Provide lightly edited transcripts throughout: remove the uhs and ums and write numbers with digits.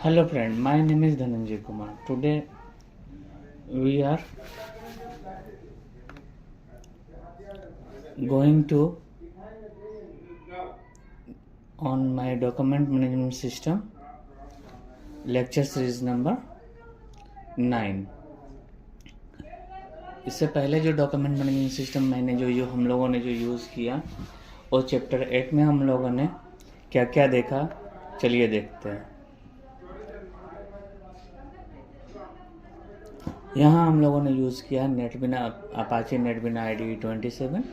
Hello friend, my name is Dhananjay Kumar. Today we are going to on my document management system lecture series number 9। इससे पहले जो document management system मैंने जो हम लोगों ने जो यूज़ किया और चैप्टर 8 में हम लोगों ने क्या क्या देखा, चलिए देखते हैं। यहाँ हम लोगों ने यूज़ किया नेटबिना अपाचे नेटबिना IDE 27।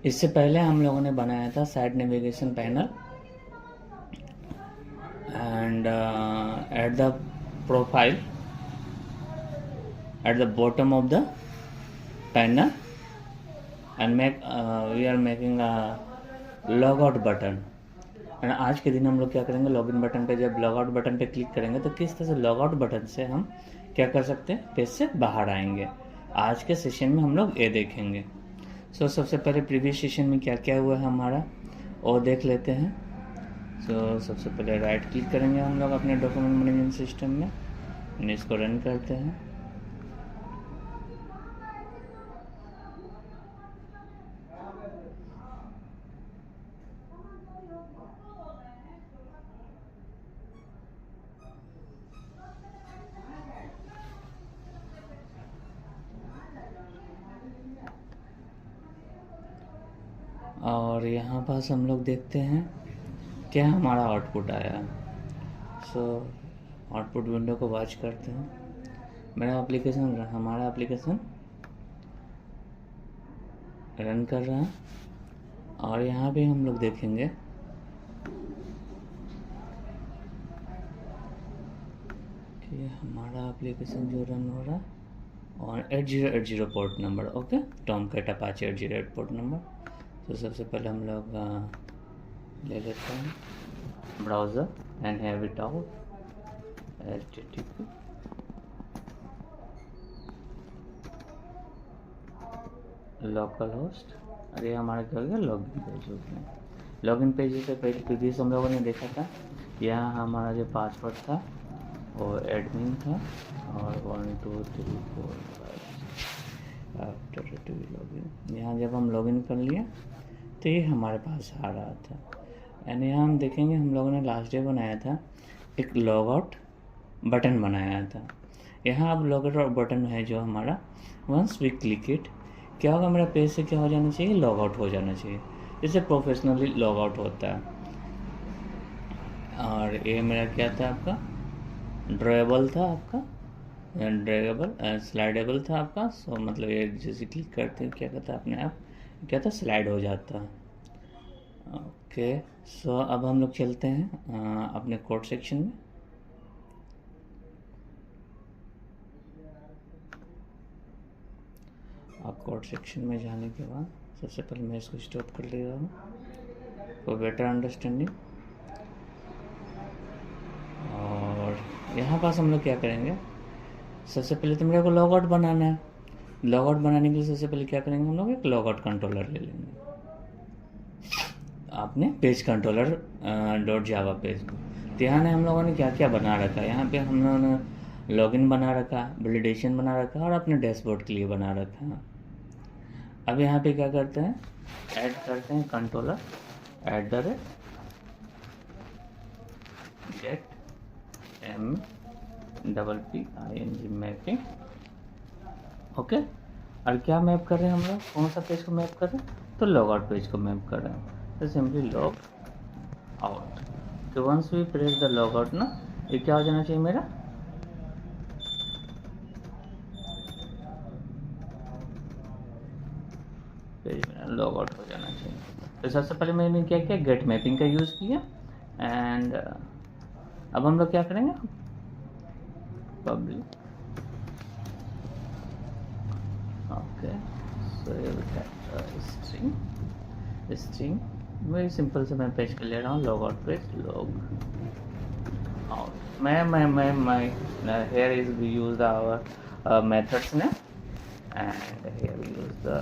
इससे पहले हम लोगों ने बनाया था side navigation panel and at the profile at the bottom of the panel and we are making a logout button। And आज के दिन हम लोग क्या करेंगे, लॉगिन बटन पे जब लॉगआउट बटन पे क्लिक करेंगे तो किस तरह से लॉगआउट बटन से हम क्या कर सकते हैं, पेज से बाहर आएंगे। आज के सेशन में हम लोग ये देखेंगे। सबसे पहले प्रीवियस सेशन में क्या क्या हुआ है हमारा और देख लेते हैं। सबसे पहले राइट क्लिक करेंगे हम लोग अपने डॉक्यूमेंट मैनेजमेंट सिस्टम में एंड इसको रन करते हैं। और यहाँ पास हम लोग देखते हैं क्या हमारा आउटपुट आया। आउटपुट विंडो को वॉच करते हैं। हमारा एप्लीकेशन रन कर रहा है और यहाँ पे हम लोग देखेंगे कि हमारा एप्लीकेशन जो रन हो रहा है और 8080 port number, okay, Tomcat Apache 808 port number. तो सबसे पहले हम लोग ले लेते हैं browser and have it out HTTP local host. अरे हमारा क्या हो गया, लॉगिन पेज हो गया। लॉगिन पेज से पहले प्रीवियस हम लोगों ने देखा था, यहाँ हमारा जो पासवर्ड था वो एडमिन था और 1 2 3 4 5 आफ्टर लॉगिन। यहाँ जब हम लॉगिन कर लिया तो ये हमारे पास आ रहा था। यानी यहाँ हम देखेंगे हम लोगों ने लास्ट डे बनाया था एक लॉगआउट बटन बनाया था। यहाँ अब लॉगआउट बटन है जो हमारा, वंस वी क्लिक इट क्या होगा, मेरा पेज से क्या हो जाना चाहिए, लॉगआउट हो जाना चाहिए, जैसे प्रोफेशनली लॉगआउट होता है। और ये मेरा क्या था, आपका ड्रॉएबल था, आपका ड्रैगेबल स्लाइडेबल था आपका। मतलब ये जैसे क्लिक करते हैं क्या कहता है, अपने आप क्या था, स्लाइड हो जाता है। ओके, अब हम लोग चलते हैं अपने कोड सेक्शन में। अब कोड सेक्शन में जाने के बाद सबसे पहले मैं इसको स्टॉप कर ले रहा हूँ फॉर बेटर अंडरस्टैंडिंग। और यहाँ पास हम लोग क्या करेंगे, सबसे पहले तो मेरे को लॉगआउट बनाना है। लॉगआउट बनाने के लिए सबसे पहले क्या करेंगे, हम लोग एक लॉगआउट कंट्रोलर ले लेंगे। आपने पेज कंट्रोलर .java पेज को ध्यान है हम लोगों ने क्या क्या बना रखा है। यहाँ पे हम लोगों ने लॉगिन बना रखा, वैलिडेशन बना रखा और अपने डैशबोर्ड के लिए बना रखा है। अब यहाँ पे क्या करते हैं, ऐड करते हैं controller @get MPPING mapping, okay. और क्या मैप कर रहे हैं हम लोग, कौन सा पेज को मैप कर रहे हैं, तो लॉगआउट पेज को मैप कर रहे हैं। तो सिंपली लॉग आउट, तो once we press the log out ना, ये क्या हो जाना चाहिए, मेरा पेज मेरा लॉग आउट हो जाना चाहिए। तो सबसे पहले मैंने क्या किया, गेट मैपिंग का यूज़ किया। एंड अब हम लोग क्या करेंगे, public, okay, so string very simple से मैं पेज कर ले रहा हूँ, log out page, log out. मैं here is use our methods ने and here we use the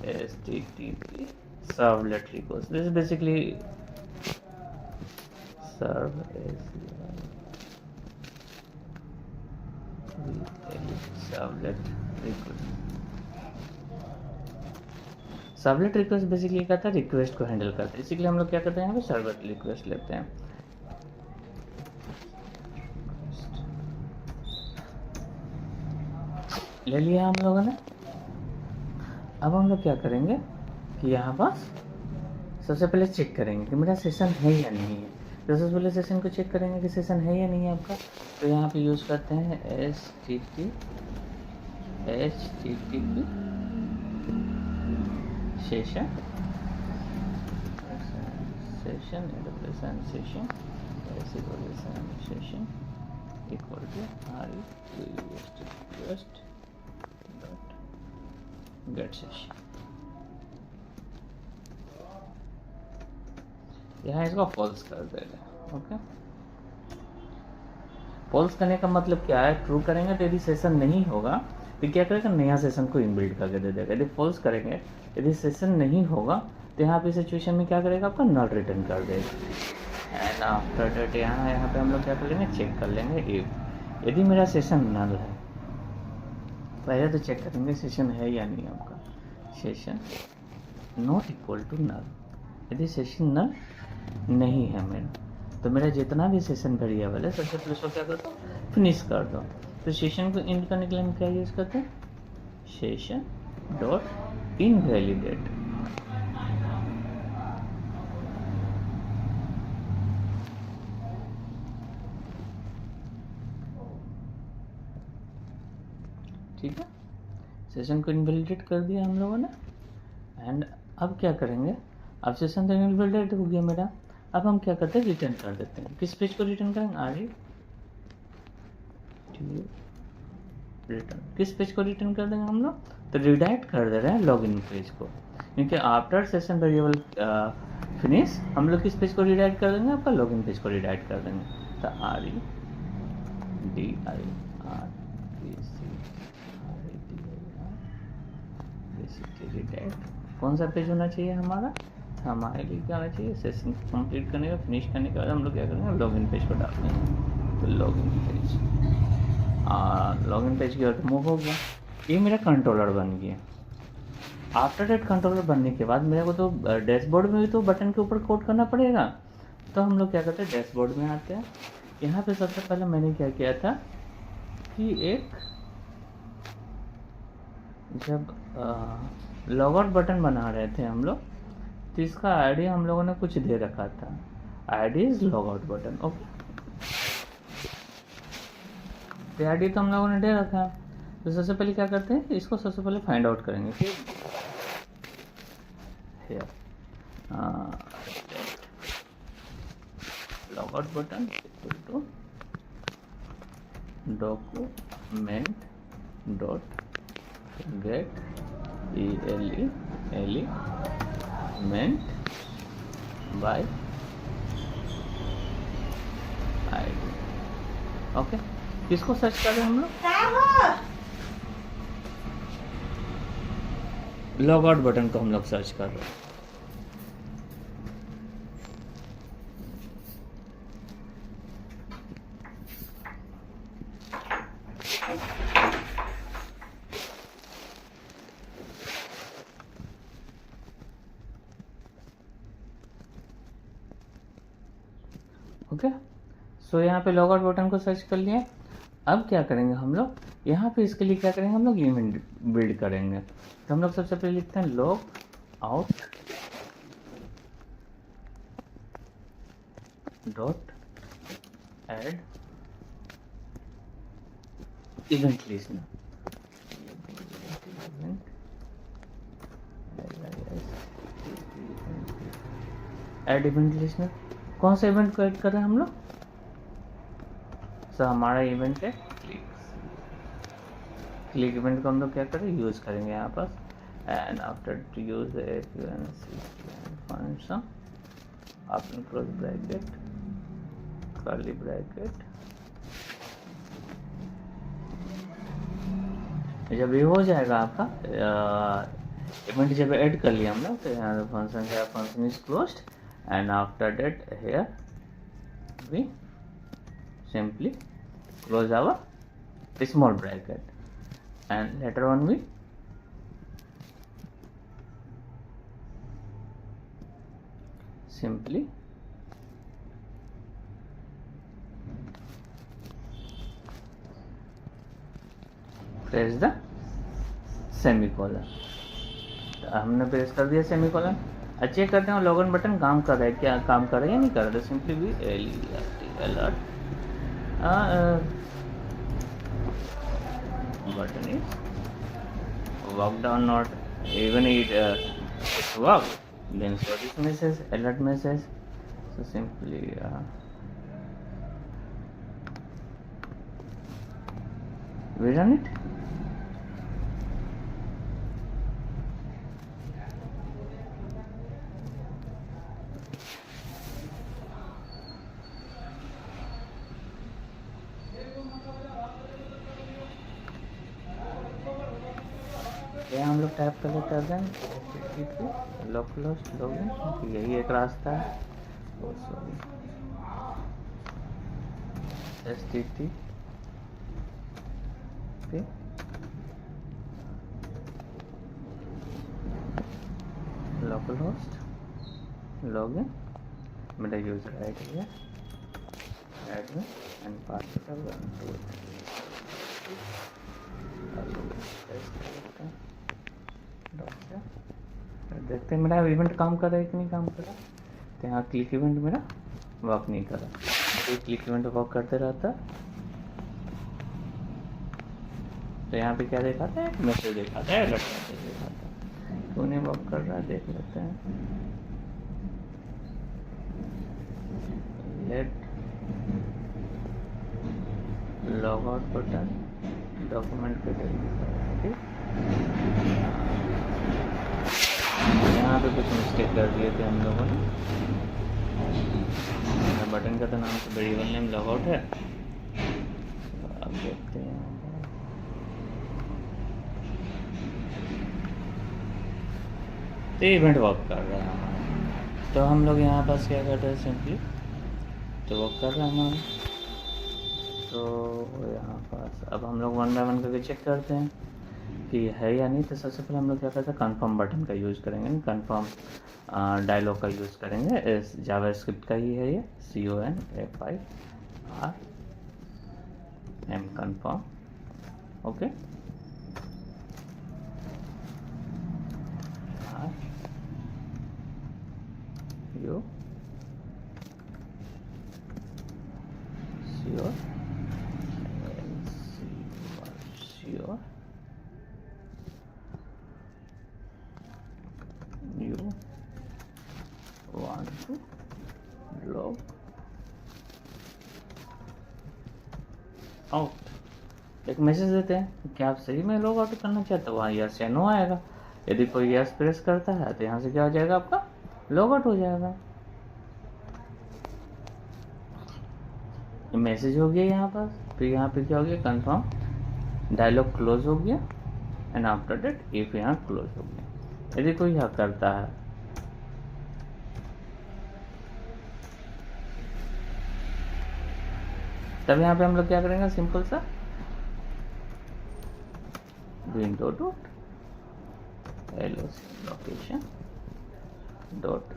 HTTP servlet request. This is basically serve servlet request. Servlet request basically क्या था, रिक्वेस्ट को हैंडल करते हैं, इसीलिए हम लोग क्या करते हैं यहाँ पे सर्वलेट रिक्वेस्ट लेते हैं। ले लिया हम लोगों ने। अब हम लोग क्या करेंगे कि यहाँ पास सबसे पहले चेक करेंगे कि मेरा सेशन है या नहीं है। तो सबसे पहले सेशन को चेक करेंगे कि सेशन है या नहीं है आपका। तो यहाँ पे यूज़ करते हैं HTTP session equal to request dot get session। यहाँ इसको फॉल्स कर देगा। ओके, फॉल्स करने का मतलब क्या है, ट्रू करेंगे तो यदि सेशन नहीं होगा तो क्या करेगा, नया सेशन को इनबिल्ड करके दे देगा। यदि फॉल्स करेंगे, यदि सेशन नहीं होगा तो यहाँ पे सिचुएशन में क्या करेगा, आपका नल रिटर्न कर देगा। एंड आफ्टर दैट यहाँ पे हम लोग क्या कर लेंगे, चेक कर लेंगे इफ यदि मेरा सेशन नल है। पहले तो चेक करेंगे सेशन है या नहीं आपका, session not equal to null. यदि सेशन नल नहीं है मेरा, तो मेरा जितना भी सेशन वेरिएबल है सबसे पहले उसको क्या कर दो, फिनिश कर दो। तो सेशन को इंड करने के लिए हम क्या यूज़ करते हैं, सेशन डॉट इनवैलिडेट। ठीक है, सेशन को इनवैलिडेट कर दिया हम लोगों ने। एंड अब क्या करेंगे, अब सेशन तो इनवैलिडेट हो गया मेरा। अब हम क्या करते हैं, रिटर्न कर देते हैं। किस पेज को रिटर्न करेंगे, रिटर्न किस पेज को रिटर्न कर देंगे हम लोग, तो रिडायरेक्ट कर दे रहे हैं लॉगिन पेज को, क्योंकि आफ्टर सेशन वेरिएबल फिनिश हम लोग किस पेज को रिडायरेक्ट कर देंगे, आपका लॉगिन पेज को रिडायरेक्ट कर देंगे। तो रिडायरेक्ट कौन सा पेज होना चाहिए हमारा, हमारे लिए क्या होना चाहिए, सेशन कंप्लीट करने का, फिनिश करने के बाद हम लोग क्या करेंगे, लॉगिन पेज को डाल देंगे। तो लॉगिन पेज की ओर मूव हो गया। ये मेरा कंट्रोलर बन गया। आफ्टर दैट कंट्रोलर बनने के बाद मेरे को तो डैशबोर्ड में भी तो बटन के ऊपर कोड करना पड़ेगा। तो हम लोग क्या करते हैं, डैशबोर्ड में आते हैं। यहाँ पे सबसे पहले मैंने क्या किया था कि एक जब लॉगआउट बटन बना रहे थे हम लोग, तो इसका आईडी हम लोगों ने कुछ दे रखा था, ID is logout button. Okay, तो आईडी तो हम लोगों ने दे रखा है। तो सबसे पहले क्या करते हैं, इसको सबसे पहले फाइंड आउट करेंगे कि logout button equal to document dot get element by ID. Okay, किसको सर्च कर रहे हैं हम लोग, लॉगआउट बटन को हम लोग सर्च कर रहे हैं। ओके, सो यहाँ पे लॉगआउट बटन को सर्च कर लिया। अब क्या करेंगे हम लोग, यहाँ पे इसके लिए क्या करेंगे, हम लोग इवेंट बिल्ड करेंगे। तो हम लोग सबसे पहले लिखते हैं log out dot add event listener. Add event listener, कौन सा इवेंट को ऐड कर रहे हैं हम लोग, हमारा इवेंट है क्लिक इवेंट को हम लोग क्या करें, यूज करेंगे यहाँ पर। And after two use function open close bracket curly bracket जब ये हो जाएगा आपका इवेंट जब ऐड कर लिया हम लोग, तो यहाँ function is closed and after that here we simply close our small bracket and later on we simply press the semicolon। हमने प्रेस कर दिया सेमीकोलन। चेक करते हैं लॉगिन बटन काम कर रहा है, क्या काम कर रहा है या नहीं कर रहा है। सिंपली भी alert button is worked or not, even it worked, then show this message, alert message। So simply we run it। यहाँ हम लोग टाइप कर लेते हैं लोकल होस्ट लॉगिन, यही एक रास्ता है। HTTP local host login, मेरा यूजर ID है admin and password देखते हैं मेरा इवेंट काम कर रहा है कि नहीं काम कर रहा। तो यहाँ क्लिक इवेंट मेरा वर्क नहीं कर रहा, तो क्लिक इवेंट वर्क करते रहता। तो यहाँ पे क्या दिखाता है, मैसेज दिखाता है, अलर्ट मैसेज दिखाता है। तो नहीं वर्क कर रहा है, देख लेते हैं। Let log out button document पे ठीक। यहाँ पे कुछ मिस्टेक कर दिए थे हम लोगों ने। बटन का तो नाम तो वेरिएबल नेम लॉग आउट है। अब देखते हैं, तो इवेंट वर्क कर रहा है हमारा। तो हम लोग यहाँ पास क्या करते हैं, सिंपली तो वर्क कर रहा है हमारा। तो यहाँ पास अब हम लोग 1 बाय 1 करके चेक करते हैं कि है या नहीं। तो सबसे पहले हम लोग क्या करते हैं, कन्फर्म बटन का यूज़ करेंगे, कन्फर्म डायलॉग का यूज़ करेंगे। इस जावास्क्रिप्ट का ही है ये, CONFIRM confirm. Okay, you sure you want to log out. एक मैसेज देते हैं कि आप सही में लॉग आउट करना चाहते हो, वहाँ यस या नो आएगा। यदि कोई यस प्रेस करता है तो यहाँ से क्या हो जाएगा, आपका लॉग आउट हो जाएगा। मैसेज हो गया यहाँ पर। फिर यहाँ पे क्या हो गया, कंफर्म डायलॉग क्लोज हो गया एंड आफ्टर दैट इफ यहाँ क्लोज हो गया। यदि कोई यह करता है तब यहाँ पे हम लोग क्या करेंगे, सिंपल सा window dot location dot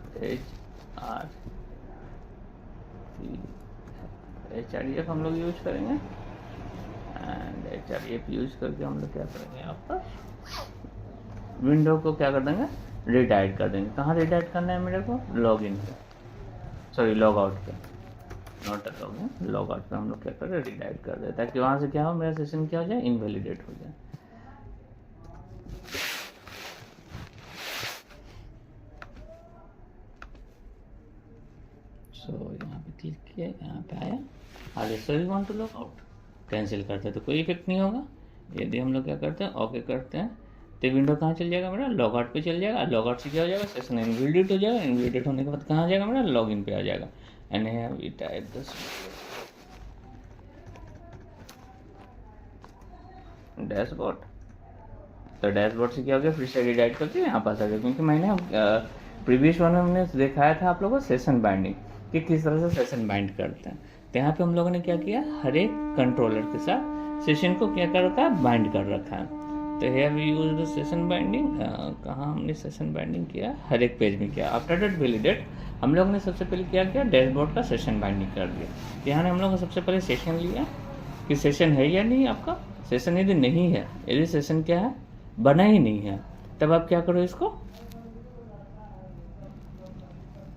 HREF हम लोग यूज करेंगे। एंड HREF यूज करके हम लोग क्या करेंगे, यहाँ पर विंडो को क्या कर देंगे, रिडायरेक्ट कर देंगे। कहाँ रिडायरेक्ट करना है मेरे को, लॉग इन पे, सॉरी लॉग आउट पे, not log in, log out पे हम लोग क्या कर रहे हैं, रिडायरेक्ट कर दे, ताकि वहाँ से क्या हो, मेरा सेशन क्या हो जाए, इनवैलिडेट हो जाए। सो यहाँ पे क्लिक किया, यहाँ पे आया आगे, so you want to log out, cancel करते हैं तो कोई इफेक्ट नहीं होगा। यदि हम लोग क्या करते हैं, ओके करते हैं, तो विंडो कहाँ चल जाएगा मेरा, लॉग आउट पे चल जाएगा। लॉग आउट से क्या हो जाएगा, सेशन इनवैलिडेट हो जाएगा। इनवैलिडेट होने के बाद कहाँ आ जाएगा मेरा, लॉग इन पे आ जाएगा। And have we type this dashboard, तो डैशबोर्ड से क्या हो गया, फिर से रिडायरेक्ट करके यहाँ पास आ गया, क्योंकि मैंने प्रीवियस वन में हमने दिखाया था आप लोगों को सेशन बाइंडिंग कि किस तरह से सेशन बाइंड करते हैं। तो यहाँ पे हम लोगों ने क्या किया, हर एक कंट्रोलर के साथ सेशन को क्या कर रखा है, बाइंड कर रखा है। तो here we use the session binding, कहाँ हमने सेशन बाइंडिंग किया, हर एक पेज में किया। आफ्टर दैट वैलिडेट हम लोग ने सबसे पहले क्या किया, डैशबोर्ड का सेशन बाइंडिंग कर दिया। यहाँ ने हम लोग सबसे पहले सेशन लिया कि सेशन है या नहीं आपका। सेशन यदि नहीं है, यदि सेशन क्या है, बना ही नहीं है, तब आप क्या करो, इसको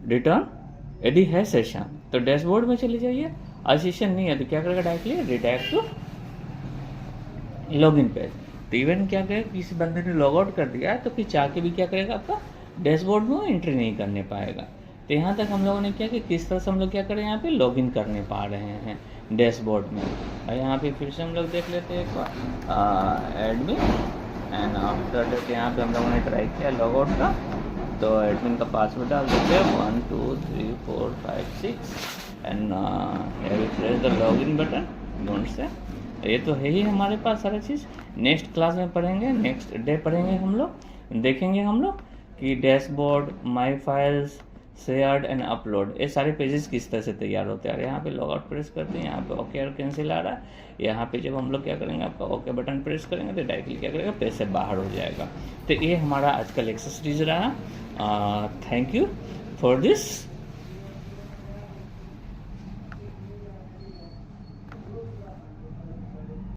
रिटर्न। यदि है सेशन तो डैशबोर्ड में चले जाइए, और सेशन नहीं है तो क्या करेगा, directly redirect to login page. तो इवन क्या करेगा, किसी बंदे ने लॉग आउट कर दिया तो फिर चाह के भी क्या करेगा, आपका डैशबोर्ड में एंट्री नहीं करने पाएगा। तो यहाँ तक हम लोगों ने क्या कि किस तरह से हम लोग क्या करें, यहाँ पे लॉगिन करने पा रहे हैं डैशबोर्ड में। और यहाँ पे फिर से हम लोग देख लेते हैं एक बार एडमिन एंड आफ्टर दैट यहाँ पे हम लोगों ने ट्राई किया लॉग आउट का। तो एडमिन का पासवर्ड डाल देते हैं 1 2 3 4 5 6 and press the login button. Don't say, ये तो है ही हमारे पास सारा चीज़। नेक्स्ट क्लास में पढ़ेंगे, नेक्स्ट डे पढ़ेंगे हम लोग, देखेंगे हम लोग कि dashboard, my files, shared and upload, ये सारे पेजेस किस तरह से तैयार होते हैं। यहाँ पे लॉग आउट प्रेस करते हैं, यहाँ पे ओके और कैंसिल आ रहा है। यहाँ पे जब हम लोग क्या करेंगे, आपका ओके बटन प्रेस करेंगे तो डायरेक्टली क्या करेगा, पेज से बाहर हो जाएगा। तो ये हमारा आज का लेक्चर सीरीज रहा। Thank you for this